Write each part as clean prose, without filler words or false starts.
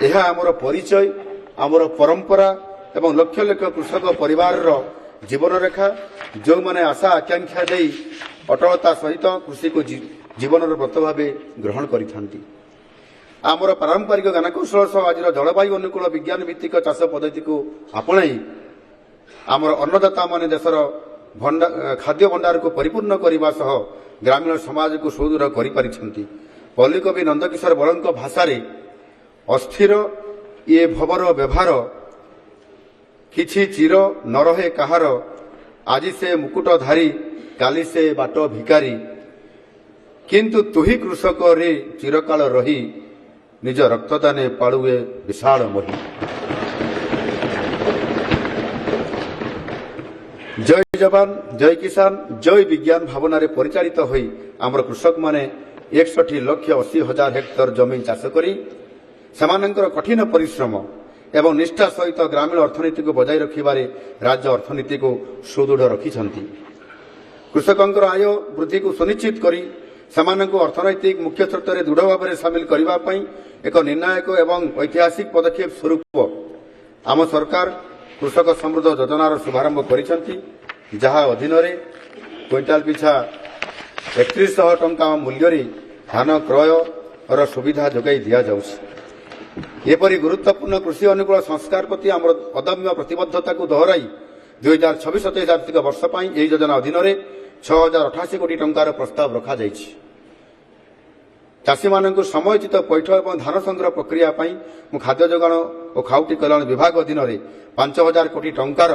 ଏହା ଆମର ପରିଚୟ, ଆମର ପରମ୍ପରା ଏବଂ ଲକ୍ଷ ଲକ୍ଷ କୃଷକ ପରିବାରର ଜୀବନରେଖା, ଯେଉଁମାନେ ଆଶା ଆକାଂକ୍ଷା ଦେଇ ଅଟଳତା ସହିତ କୃଷିକୁ ଜୀବନର ବ୍ରତ ଭାବେ ଗ୍ରହଣ କରିଥାନ୍ତି। ଆମର ପାରମ୍ପରିକ ଜ୍ଞାନକୌଶଳ ସହ ଆଜିର ଜଳବାୟୁ ଅନୁକୂଳ ବିଜ୍ଞାନ ଭିତ୍ତିକ ଚାଷ ପଦ୍ଧତିକୁ ଆପଣାଇ ଆମର ଅନ୍ନଦାତାମାନେ ଦେଶର ଖାଦ୍ୟ ଭଣ୍ଡାରକୁ ପରିପୂର୍ଣ୍ଣ କରିବା ସହ ଗ୍ରାମୀଣ ସମାଜକୁ ସୁଦୃଢ଼ କରିପାରିଛନ୍ତି। ପଲ୍ଲୀକବି ନନ୍ଦକିଶୋର ବଳଙ୍କ ଭାଷାରେ ଅସ୍ଥିର ଇଏ ଭବର ବ୍ୟବହାର, କିଛି ଚିର ନ ରହେ କାହାର, ଆଜି ସେ ମୁକୁଟଧାରୀ କାଲି ସେ ବାଟ ଭିକାରୀ, କିନ୍ତୁ ତୁହି କୃଷକରେ ଚିରକାଳ ରହି ନିଜ ରକ୍ତଦାନେ ପାଳୁଏ ବିଶାଳ ମହି। ଜୟ ଯବାନ, ଜୟ କିଷାନ, ଜୟ ବିଜ୍ଞାନ ଭାବନାରେ ପରିଚାଳିତ ହୋଇ ଆମର କୃଷକମାନେ 61,80,000 ହେକ୍ଟର ଜମି ଚାଷ କରି ସେମାନଙ୍କର କଠିନ ପରିଶ୍ରମ ଏବଂ ନିଷ୍ଠା ସହିତ ଗ୍ରାମୀଣ ଅର୍ଥନୀତିକୁ ବଜାୟ ରଖିବାରେ ରାଜ୍ୟ ଅର୍ଥନୀତିକୁ ସୁଦୃଢ଼ ରଖିଛନ୍ତି। କୃଷକଙ୍କର ଆୟ ବୃଦ୍ଧିକୁ ସୁନିଶ୍ଚିତ କରି ସେମାନଙ୍କୁ ଅର୍ଥନୈତିକ ମୁଖ୍ୟ ସ୍ରୋତରେ ଦୃଢ଼ ଭାବରେ ସାମିଲ କରିବା ପାଇଁ ଏକ ନିର୍ଣ୍ଣାୟକ ଏବଂ ଐତିହାସିକ ପଦକ୍ଷେପ ସ୍ୱରୂପ ଆମ ସରକାର କୃଷକ ସମୃଦ୍ଧ ଯୋଜନାର ଶୁଭାରମ୍ଭ କରିଛନ୍ତି, ଯାହା ଅଧୀନରେ କ୍ୱିଣ୍ଟାଲ ପିଛା 3100 ଟଙ୍କା ମୂଲ୍ୟରେ ଧାନ କ୍ରୟର ସୁବିଧା ଯୋଗାଇ ଦିଆଯାଉଛି। ଏପରି ଗୁରୁତ୍ୱପୂର୍ଣ୍ଣ କୃଷି ଅନୁକୂଳ ସଂସ୍କାର ପ୍ରତି ଆମର ଅଦମ୍ୟ ପ୍ରତିବଦ୍ଧତାକୁ ଦୋହରାଇ 2026-27 ଆର୍ଥିକ ବର୍ଷ ପାଇଁ ଏହି ଯୋଜନା ଅଧୀନରେ 6,088 କୋଟି ଟଙ୍କାର ପ୍ରସ୍ତାବ ରଖାଯାଇଛି। ଚାଷୀମାନଙ୍କୁ ସମୟୋଚିତ ପୈଠ ଏବଂ ଧାନ ସଂଗ୍ରହ ପ୍ରକ୍ରିୟା ପାଇଁ ମୁଁ ଖାଦ୍ୟ ଯୋଗାଣ ଓ ଖାଉଟି କଲ୍ୟାଣ ବିଭାଗ ଅଧୀନରେ 5,000 କୋଟି ଟଙ୍କାର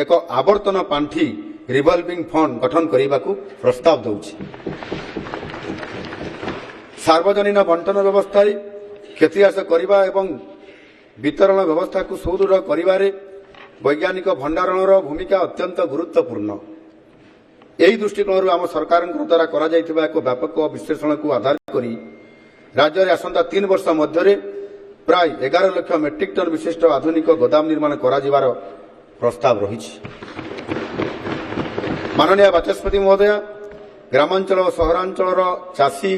ଏକ ଆବର୍ତ୍ତନ ପାଣ୍ଠି ରିଭଲଭିଂ ଫଣ୍ଡ ଗଠନ କରିବାକୁ ପ୍ରସ୍ତାବ ଦେଉଛି। ସାର୍ବଜନୀନ ବଣ୍ଟନ ବ୍ୟବସ୍ଥାରେ କ୍ଷତି ହ୍ରାସ କରିବା ଏବଂ ବିତରଣ ବ୍ୟବସ୍ଥାକୁ ସୁଦୃଢ଼ କରିବାରେ ବୈଜ୍ଞାନିକ ଭଣ୍ଡାରଣର ଭୂମିକା ଅତ୍ୟନ୍ତ ଗୁରୁତ୍ୱପୂର୍ଣ୍ଣ। ଏହି ଦୃଷ୍ଟିକୋଣରୁ ଆମ ସରକାରଙ୍କ ଦ୍ୱାରା କରାଯାଇଥିବା ଏକ ବ୍ୟାପକ ବିଶ୍ଳେଷଣକୁ ଆଧାର କରି ରାଜ୍ୟରେ ଆସନ୍ତା 3 ବର୍ଷ ମଧ୍ୟରେ ପ୍ରାୟ 11 ଲକ୍ଷ ମେଟ୍ରିକ୍ ଟନ୍ ବିଶିଷ୍ଟ ଆଧୁନିକ ଗୋଦାମ ନିର୍ମାଣ କରାଯିବାର ପ୍ରସ୍ତାବ ରହିଛି। ମାନନୀୟ ବାଚସ୍ପତି ମହୋଦୟ, ଗ୍ରାମାଞ୍ଚଳ ଓ ସହରାଞ୍ଚଳର ଚାଷୀ,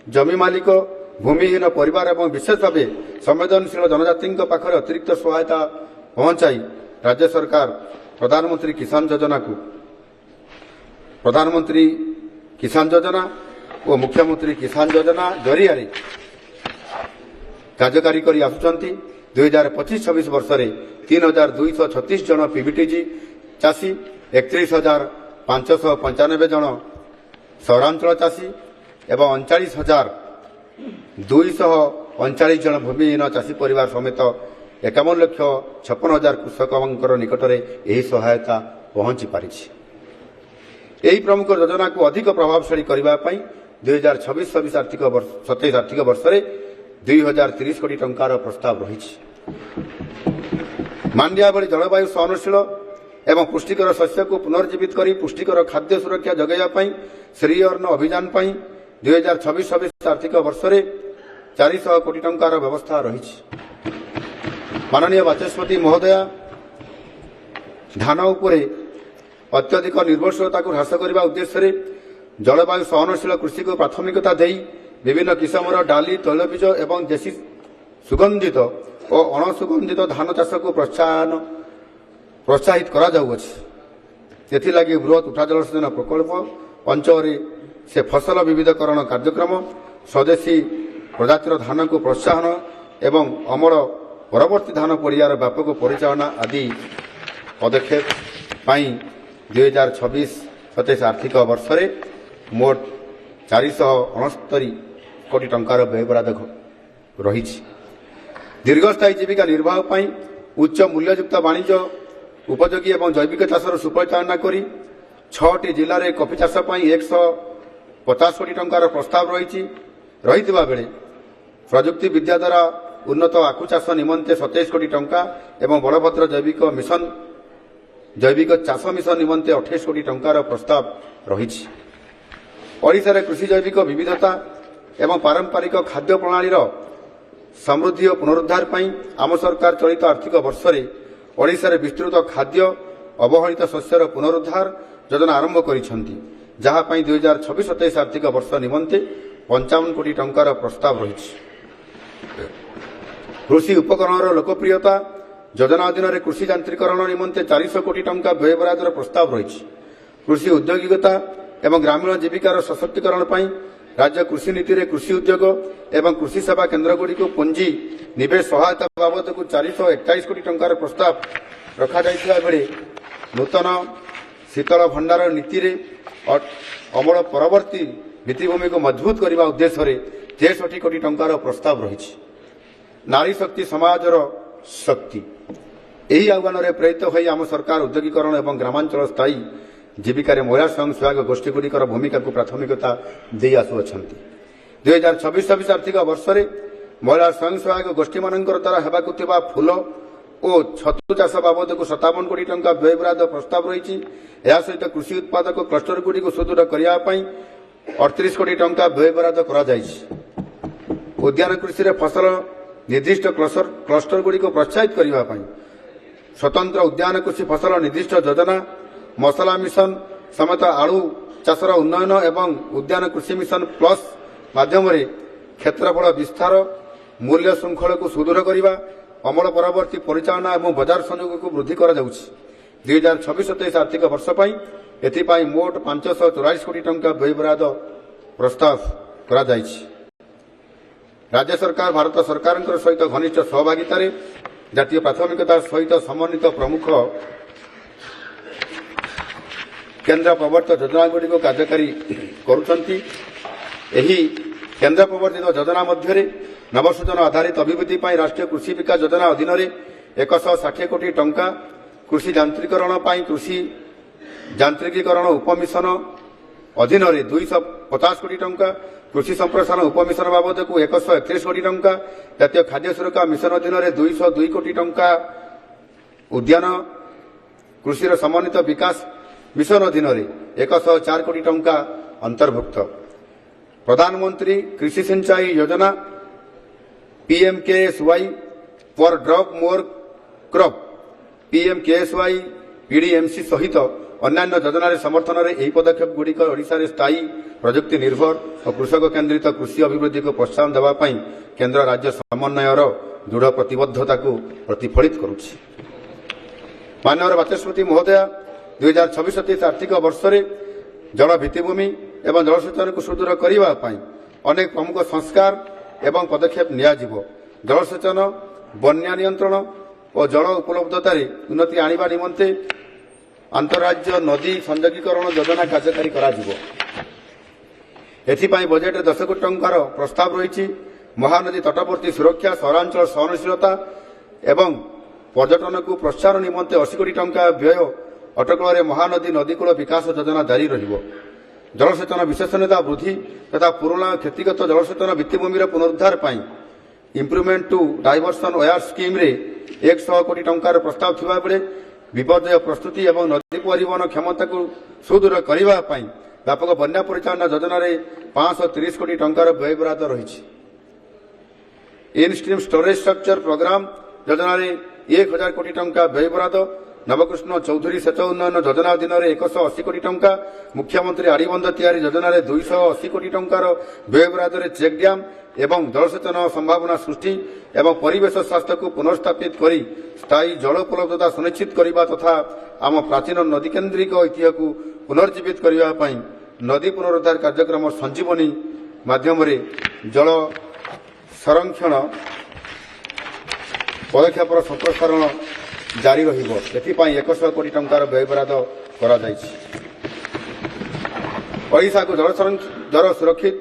ଜମି ମାଲିକ, ଭୂମିହୀନ ପରିବାର ଏବଂ ବିଶେଷ ଭାବେ ସମ୍ବେଦନଶୀଳ ଜନଜାତିଙ୍କ ପାଖରେ ଅତିରିକ୍ତ ସହାୟତା ପହଞ୍ଚାଇ ରାଜ୍ୟ ସରକାର ପ୍ରଧାନମନ୍ତ୍ରୀ କିଷାନ ଯୋଜନା ଓ ମୁଖ୍ୟମନ୍ତ୍ରୀ କିଷାନ ଯୋଜନା ଜରିଆରେ କାର୍ଯ୍ୟକାରୀ କରି ଆସୁଛନ୍ତି। 2025-26 ବର୍ଷରେ 3,236 ଜଣ ପିଭିଟିଜି ଚାଷୀ, 31,595 ଜଣ ସହରାଞ୍ଚଳ ଚାଷୀ ଏବଂ 39,239 ଜଣ ଭୂମିହୀନ ଚାଷୀ ପରିବାର ସମେତ 51,56,000 କୃଷକଙ୍କର ନିକଟରେ ଏହି ସହାୟତା ପହଞ୍ଚି ପାରିଛି। ଏହି ପ୍ରମୁଖ ଯୋଜନାକୁ ଅଧିକ ପ୍ରଭାବଶାଳୀ କରିବା ପାଇଁ 2026-27 ଆର୍ଥିକ ବର୍ଷରେ 2,030 କୋଟି ଟଙ୍କାର ପ୍ରସ୍ତାବ ରହିଛି। ମାଣ୍ଡିଆ ଭଳି ଜଳବାୟୁ ସହନଶୀଳ ଏବଂ ପୁଷ୍ଟିକର ଶସ୍ୟକୁ ପୁନର୍ଜୀବିତ କରି ପୁଷ୍ଟିକର ଖାଦ୍ୟ ସୁରକ୍ଷା ଯୋଗାଇବା ପାଇଁ ଶ୍ରୀ ଅନ୍ନ ଅଭିଯାନ ପାଇଁ 2026-27 ଆର୍ଥିକ ବର୍ଷରେ 400 କୋଟି ଟଙ୍କାର ବ୍ୟବସ୍ଥା ରହିଛି। ମାନନୀୟ ବାଚସ୍ପତି ମହୋଦୟ, ଧାନ ଉପରେ ଅତ୍ୟଧିକ ନିର୍ଭରଶୀଳତାକୁ ହ୍ରାସ କରିବା ଉଦ୍ଦେଶ୍ୟରେ ଜଳବାୟୁ ସହନଶୀଳ କୃଷିକୁ ପ୍ରାଥମିକତା ଦେଇ ବିଭିନ୍ନ କିସମର ଡାଲି, ତୈଳବୀଜ ଏବଂ ଦେଶୀ ସୁଗନ୍ଧିତ ଓ ଅଣସୁଗନ୍ଧିତ ଧାନ ଚାଷକୁ ପ୍ରୋତ୍ସାହିତ କରାଯାଉଅଛି। ଏଥିଲାଗି ବୃହତ୍ ଉଠା ଜଳସେଚନ ପ୍ରକଳ୍ପ ଅଞ୍ଚଳରେ ସେ ଫସଲ ବିବିଧକରଣ କାର୍ଯ୍ୟକ୍ରମ, ସ୍ୱଦେଶୀ ପ୍ରଜାତିର ଧାନକୁ ପ୍ରୋତ୍ସାହନ ଏବଂ ଅମଳ ପରବର୍ତ୍ତୀ ଧାନ ପଡ଼ିଆର ବ୍ୟାପକ ପରିଚାଳନା ଆଦି ପଦକ୍ଷେପ ପାଇଁ 2026-27 ଆର୍ଥିକ ବର୍ଷରେ ମୋଟ 469 କୋଟି ଟଙ୍କାର ବ୍ୟୟବରାଦ ରହିଛି। ଦୀର୍ଘସ୍ଥାୟୀ ଜୀବିକା ନିର୍ବାହ ପାଇଁ ଉଚ୍ଚ ମୂଲ୍ୟଯୁକ୍ତ ବାଣିଜ୍ୟ ଉପଯୋଗୀ ଏବଂ ଜୈବିକ ଚାଷର ସୁପରିଚାଳନା କରି 6ଟି ଜିଲ୍ଲାରେ କଫି ଚାଷ ପାଇଁ 150 କୋଟି ଟଙ୍କାର ପ୍ରସ୍ତାବ ରହିଥିବା ବେଳେ ପ୍ରଯୁକ୍ତି ବିଦ୍ୟା ଦ୍ୱାରା ଉନ୍ନତ ଆଖୁ ଚାଷ ନିମନ୍ତେ 27 କୋଟି ଟଙ୍କା ଏବଂ ବଳଭଦ୍ର ଜୈବିକ ଚାଷ ମିଶନ ନିମନ୍ତେ 28 କୋଟି ଟଙ୍କାର ପ୍ରସ୍ତାବ ରହିଛି। ଓଡ଼ିଶାରେ କୃଷି ଜୈବିକ ବିବିଧତା ଏବଂ ପାରମ୍ପରିକ ଖାଦ୍ୟ ପ୍ରଣାଳୀର ସମୃଦ୍ଧି ଓ ପୁନରୁଦ୍ଧାର ପାଇଁ ଆମ ସରକାର ଚଳିତ ଆର୍ଥିକ ବର୍ଷରେ ଓଡ଼ିଶାରେ ବିସ୍ତୃତ ଖାଦ୍ୟ ଅବହେଳିତ ଶସ୍ୟର ପୁନରୁଦ୍ଧାର ଯୋଜନା ଆରମ୍ଭ କରିଛନ୍ତି, ଯାହା ପାଇଁ 2026-27 ଆର୍ଥିକ ବର୍ଷ ନିମନ୍ତେ 55 କୋଟି ଟଙ୍କାର ପ୍ରସ୍ତାବ ରହିଛି। କୃଷି ଉପକରଣର ଲୋକପ୍ରିୟତା ଯୋଜନା ଅଧୀନରେ କୃଷି ଯାନ୍ତ୍ରିକରଣ ନିମନ୍ତେ 400 କୋଟି ଟଙ୍କା ବ୍ୟୟବରାଦର ପ୍ରସ୍ତାବ ରହିଛି। କୃଷି ଉଦ୍ୟୋଗିକତା ଏବଂ ଗ୍ରାମୀଣ ଜୀବିକାର ସଶକ୍ତିକରଣ ପାଇଁ ରାଜ୍ୟ କୃଷି ନୀତିରେ କୃଷି ଉଦ୍ୟୋଗ ଏବଂ କୃଷି ସେବା କେନ୍ଦ୍ରଗୁଡ଼ିକୁ ପୁଞ୍ଜି ନିବେଶ ସହାୟତା ବାବଦକୁ 441 କୋଟି ଟଙ୍କାର ପ୍ରସ୍ତାବ ରଖାଯାଇଥିବା ବେଳେ ନୂତନ ଶୀତଳ ଭଣ୍ଡାର ନୀତିରେ ଅମଳ ପରବର୍ତ୍ତୀ ଭିତ୍ତିଭୂମିକୁ ମଜବୁତ କରିବା ଉଦ୍ଦେଶ୍ୟରେ 63 କୋଟି ଟଙ୍କାର ପ୍ରସ୍ତାବ ରହିଛି। ନାରୀ ଶକ୍ତି ସମାଜର ଶକ୍ତି ଏହି ଆହ୍ୱାନରେ ପ୍ରେରିତ ହୋଇ ଆମ ସରକାର ଉଦ୍ୟୋଗୀକରଣ ଏବଂ ଗ୍ରାମାଞ୍ଚଳ ସ୍ଥାୟୀ ଜୀବିକାରେ ମହିଳା ସ୍ୱୟଂସହାୟକ ଗୋଷ୍ଠୀଗୁଡ଼ିକର ଭୂମିକାକୁ ପ୍ରାଥମିକତା ଦେଇ ଆସୁଅଛନ୍ତି। 2026-26 ଆର୍ଥିକ ବର୍ଷରେ ମହିଳା ସ୍ୱୟଂସହାୟକ ଗୋଷ୍ଠୀମାନଙ୍କର ଦ୍ୱାରା ହେବାକୁ ଥିବା ଫୁଲ ଓ ଛତୁ ଚାଷ ବାବଦକୁ 57 କୋଟି ଟଙ୍କା ବ୍ୟୟବରାଦ ପ୍ରସ୍ତାବ ରହିଛି। ଏହା ସହିତ କୃଷି ଉତ୍ପାଦକ କ୍ଲଷ୍ଟରଗୁଡ଼ିକୁ ସୁଦୃଢ଼ କରିବା ପାଇଁ 38 କୋଟି ଟଙ୍କା ବ୍ୟୟବରାଦ କରାଯାଇଛି। ଉଦ୍ୟାନ କୃଷିରେ ଫସଲ ନିର୍ଦ୍ଦିଷ୍ଟ କ୍ଲଷ୍ଟରଗୁଡ଼ିକୁ ପ୍ରୋତ୍ସାହିତ କରିବା ପାଇଁ ସ୍ୱତନ୍ତ୍ର ଉଦ୍ୟାନ କୃଷି ଫସଲ ନିର୍ଦ୍ଦିଷ୍ଟ ଯୋଜନା, ମସଲା ମିଶନ ସମେତ ଆଳୁ ଚାଷର ଉନ୍ନୟନ ଏବଂ ଉଦ୍ୟାନ କୃଷି ମିଶନ ପ୍ଲସ୍ ମାଧ୍ୟମରେ କ୍ଷେତ୍ରଫଳ ବିସ୍ତାର, ମୂଲ୍ୟ ଶୃଙ୍ଖଳକୁ ସୁଦୃଢ଼ କରିବା, ଅମଳ ପରବର୍ତ୍ତୀ ପରିଚାଳନା ଏବଂ ବଜାର ସଂଯୋଗକୁ ବୃଦ୍ଧି କରାଯାଉଛି। 2026-27 ଆର୍ଥିକ ବର୍ଷ ପାଇଁ ଏଥିପାଇଁ ମୋଟ 544 କୋଟି ଟଙ୍କା ବ୍ୟୟବରାଦ ପ୍ରସ୍ତାବ କରାଯାଇଛି। ରାଜ୍ୟ ସରକାର ଭାରତ ସରକାରଙ୍କ ସହିତ ଘନିଷ୍ଠ ସହଭାଗିତାରେ ଜାତୀୟ ପ୍ରାଥମିକତା ସହିତ ସମନ୍ୱିତ ପ୍ରମୁଖ କେନ୍ଦ୍ର ପ୍ରବର୍ତ୍ତିତ ଯୋଜନାଗୁଡ଼ିକୁ କାର୍ଯ୍ୟକାରୀ କରୁଛନ୍ତି। ଏହି କେନ୍ଦ୍ର ପ୍ରବର୍ତ୍ତିତ ଯୋଜନା ମଧ୍ୟରେ ନବସୃଜନ ଆଧାରିତ ଅଭିବୃଦ୍ଧି ପାଇଁ ରାଷ୍ଟ୍ରୀୟ କୃଷି ବିକାଶ ଯୋଜନା ଅଧୀନରେ 160 କୋଟି ଟଙ୍କା, କୃଷି ଯାନ୍ତ୍ରିକରଣ ପାଇଁ କୃଷି ଯାନ୍ତ୍ରିକୀକରଣ ଉପମିଶନ ଅଧୀନରେ 250 କୋଟି ଟଙ୍କା, କୃଷି ସମ୍ପ୍ରସାରଣ ଉପମିଶନ ବାବଦକୁ 131 କୋଟି ଟଙ୍କା, ଜାତୀୟ ଖାଦ୍ୟ ସୁରକ୍ଷା ମିଶନ ଅଧୀନରେ 202 କୋଟି ଟଙ୍କା, ଉଦ୍ୟାନ କୃଷିର ସମନ୍ୱିତ ବିକାଶ ମିଶନ ଅଧୀନରେ 104 କୋଟି ଟଙ୍କା ଅନ୍ତର୍ଭୁକ୍ତ। ପ୍ରଧାନମନ୍ତ୍ରୀ କୃଷି Sinchayee Yojana PMKSY per drop more crop PMKSY PDMC ସହିତ ଅନ୍ୟାନ୍ୟ ଯୋଜନାରେ ସମର୍ଥନରେ ଏହି ପଦକ୍ଷେପଗୁଡ଼ିକ ଓଡ଼ିଶାରେ ସ୍ଥାୟୀ ପ୍ରଯୁକ୍ତି ନିର୍ଭର ଓ କୃଷକ କେନ୍ଦ୍ରିତ କୃଷି ଅଭିବୃଦ୍ଧିକୁ ପ୍ରୋତ୍ସାହନ ଦେବା ପାଇଁ କେନ୍ଦ୍ର ରାଜ୍ୟ ସମନ୍ୱୟର ଦୃଢ଼ ପ୍ରତିବଦ୍ଧତାକୁ ପ୍ରତିଫଳିତ କରୁଛି। ମାନ୍ୟବର ବାଚସ୍ପତି ମହୋଦୟା, 2026-27 ଆର୍ଥିକ ବର୍ଷରେ ଜଳ ଭିତ୍ତିଭୂମି ଏବଂ ଜଳସେଚନକୁ ସୁଦୃଢ଼ କରିବା ପାଇଁ ଅନେକ ପ୍ରମୁଖ ସଂସ୍କାର ଏବଂ ପଦକ୍ଷେପ ନିଆଯିବ। ଜଳସେଚନ, ବନ୍ୟା ନିୟନ୍ତ୍ରଣ ଓ ଜଳ ଉପଲବ୍ଧତାରେ ଉନ୍ନତି ଆଣିବା ନିମନ୍ତେ ଆନ୍ତଃରାଜ୍ୟ ନଦୀ ସଂଯୋଗୀକରଣ ଯୋଜନା କାର୍ଯ୍ୟକାରୀ କରାଯିବ। ଏଥିପାଇଁ ବଜେଟ୍ରେ 10 କୋଟି ଟଙ୍କାର ପ୍ରସ୍ତାବ ରହିଛି। ମହାନଦୀ ତଟବର୍ତ୍ତୀ ସୁରକ୍ଷା, ସହରାଞ୍ଚଳ ସହନଶୀଳତା ଏବଂ ପର୍ଯ୍ୟଟନକୁ ପ୍ରୋତ୍ସାହନ ନିମନ୍ତେ 80 କୋଟି ଟଙ୍କା ବ୍ୟୟ ଅଟକଳରେ ମହାନଦୀ ନଦୀକୂଳ ବିକାଶ ଯୋଜନା ଜାରି ରହିବ। ଜଳସେଚନ ବିଶେଷଜ୍ଞତା ବୃଦ୍ଧି ତଥା ପୁରୁଣା କ୍ଷତିଗତ ଜଳସେଚନ ଭିତ୍ତିଭୂମିର ପୁନରୁଦ୍ଧାର ପାଇଁ ଇମ୍ପ୍ରୁଭମେଣ୍ଟ ଟୁ ଡାଇଭର୍ସନ ୱେୟାର ସ୍କିମ୍ରେ 100 କୋଟି ଟଙ୍କାର ପ୍ରସ୍ତାବ ଥିବାବେଳେ ବିପର୍ଯ୍ୟୟ ପ୍ରସ୍ତୁତି ଏବଂ ନଦୀ ପରିବହନ କ୍ଷମତାକୁ ସୁଦୃଢ଼ କରିବା ପାଇଁ ବ୍ୟାପକ ବନ୍ୟା ପରିଚାଳନା ଯୋଜନାରେ 530 କୋଟି ଟଙ୍କାର ବ୍ୟୟବରାଦ ରହିଛି। ଇନ୍-ଷ୍ଟ୍ରିମ୍ ଷ୍ଟୋରେଜ୍ ଷ୍ଟ୍ରକ୍ଚର ପ୍ରୋଗ୍ରାମ ଯୋଜନାରେ 1000 କୋଟି ଟଙ୍କା ବ୍ୟୟବରାଦ, ନବକୃଷ୍ଣ ଚୌଧୁରୀ ସେଚ ଉନ୍ନୟନ ଯୋଜନା ଅଧୀନରେ 180 କୋଟି ଟଙ୍କା, ମୁଖ୍ୟମନ୍ତ୍ରୀ ଆଡ଼ିବନ୍ଧ ତିଆରି ଯୋଜନାରେ 280 କୋଟି ଟଙ୍କାର ବ୍ୟୟବରାଦରେ ଚେକ୍ ଡ୍ୟାମ୍ ଏବଂ ଜଳସେଚନ ସମ୍ଭାବନା ସୃଷ୍ଟି ଏବଂ ପରିବେଶ ସ୍ୱାସ୍ଥ୍ୟକୁ ପୁନଃସ୍ଥାପିତ କରି ସ୍ଥାୟୀ ଜଳ ଉପଲବ୍ଧତା ସୁନିଶ୍ଚିତ କରିବା ତଥା ଆମ ପ୍ରାଚୀନ ନଦୀକେନ୍ଦ୍ରିକ ଐତିହ୍ୟକୁ ପୁନର୍ଜୀବିତ କରିବା ପାଇଁ ନଦୀ ପୁନରୁଦ୍ଧାର କାର୍ଯ୍ୟକ୍ରମ ସଞ୍ଜୀବନୀ ମାଧ୍ୟମରେ ଜଳ ସଂରକ୍ଷଣ ପଦକ୍ଷେପର ସମ୍ପ୍ରସାରଣ ଜାରି ରହିବ। ଏଥିପାଇଁ 100 କୋଟି ଟଙ୍କାର ବ୍ୟୟବରାଦ କରାଯାଇଛି। ଓଡ଼ିଶାକୁ ଜଳ ସୁରକ୍ଷିତ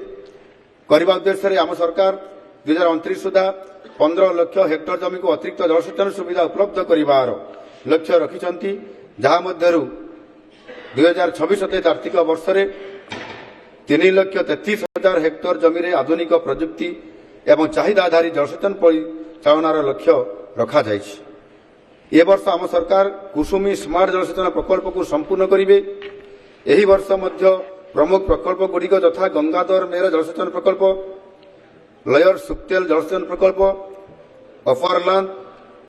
କରିବା ଉଦ୍ଦେଶ୍ୟରେ ଆମ ସରକାର 2029 ସୁଦ୍ଧା 15 ଲକ୍ଷ ହେକ୍ଟର ଜମିକୁ ଅତିରିକ୍ତ ଜଳସେଚନ ସୁବିଧା ଉପଲବ୍ଧ କରିବାର ଲକ୍ଷ୍ୟ ରଖିଛନ୍ତି, ଯାହା ମଧ୍ୟରୁ 2026-27 ଆର୍ଥିକ ବର୍ଷରେ 3,33,000 ହେକ୍ଟର ଜମିରେ ଆଧୁନିକ ପ୍ରଯୁକ୍ତି ଏବଂ ଚାହିଦା ଆଧାରିତ ଜଳସେଚନ ପରିଚାଳନାର ଲକ୍ଷ୍ୟ ରଖାଯାଇଛି। ଏ ବର୍ଷ ଆମ ସରକାର କୁସୁମୀ ସ୍ମାର୍ଟ ଜଳସେଚନ ପ୍ରକଳ୍ପକୁ ସମ୍ପୂର୍ଣ୍ଣ କରିବେ। ଏହି ବର୍ଷ ମଧ୍ୟ ପ୍ରମୁଖ ପ୍ରକଳ୍ପଗୁଡ଼ିକ ଯଥା ଗଙ୍ଗାଧର ମେହେର ଜଳସେଚନ ପ୍ରକଳ୍ପ, ଲୟର ସୁକ୍ତେଲ ଜଳସେଚନ ପ୍ରକଳ୍ପ, ଅଫରଲାନ୍ଦ